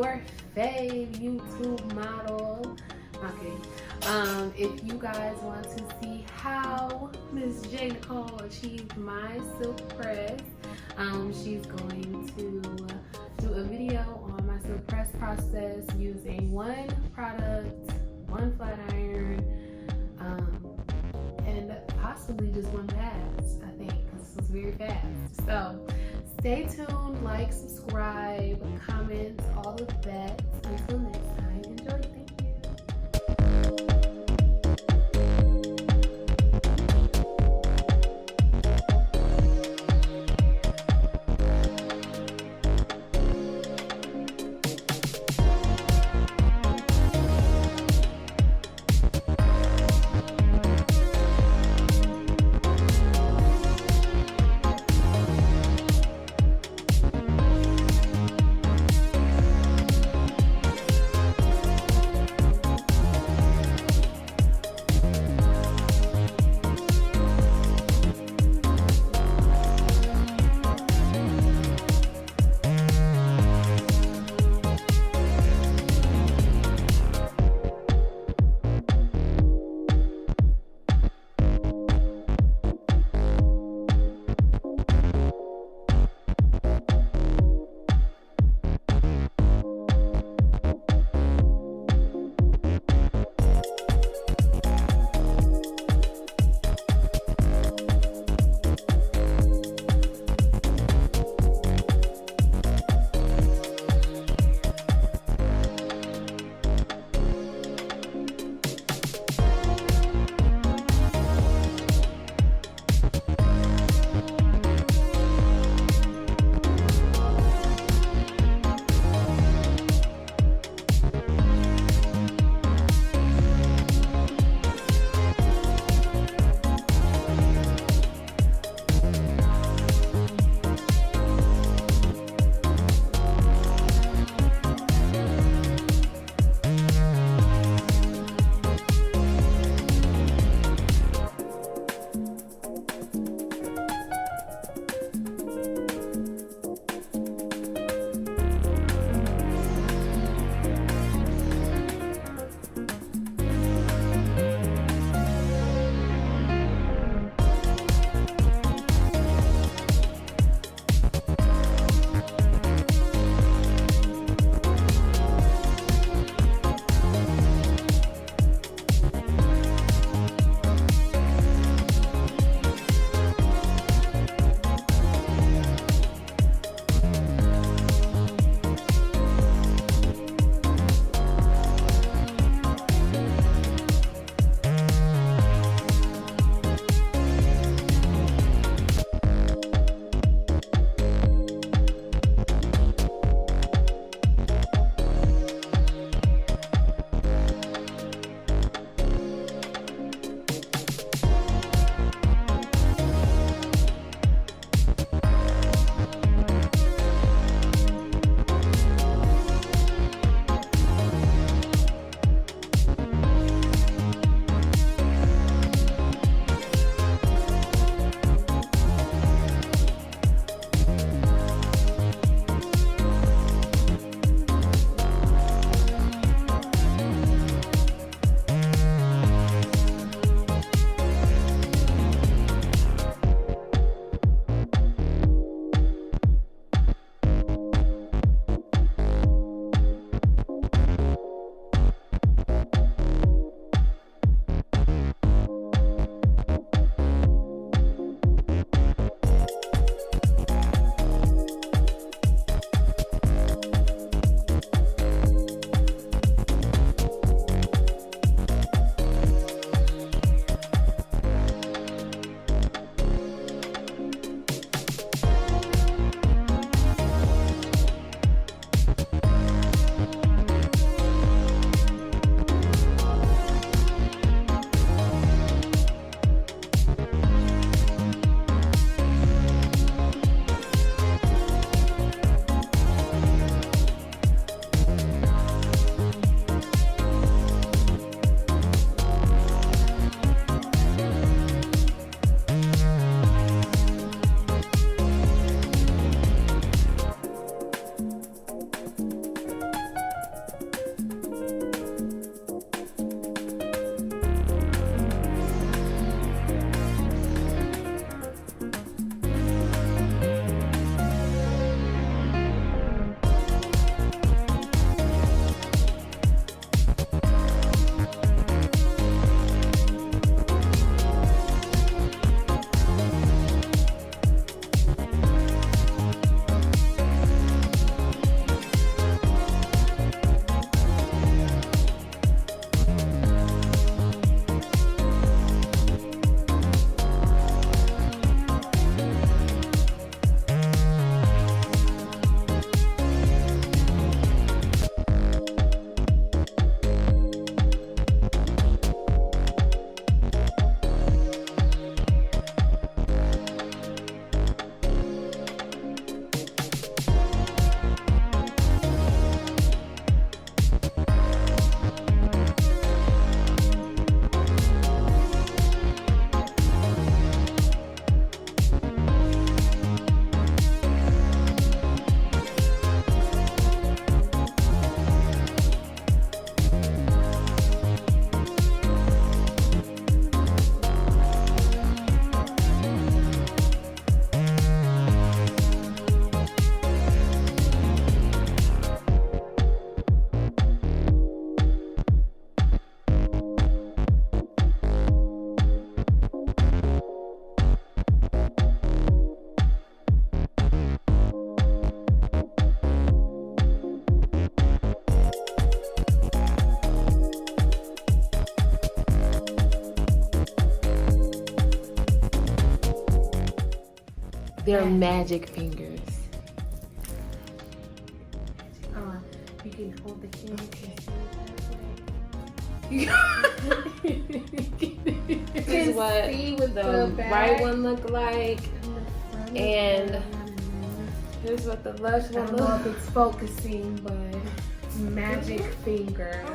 your fave YouTube model. Okay. If you guys want to see how Miss J. Nicole achieved my silk press, she's going to do a video on my silk press process using one product, one flat iron, and possibly just one pass, I think, because this is very fast. So stay tuned, like, subscribe, comment, all of that. Until next time, enjoy. Thank you. They're magic fingers. You can hold the camera. This is what the right one look like, and here's what the left I one don't know look. if it's focusing, but magic fingers.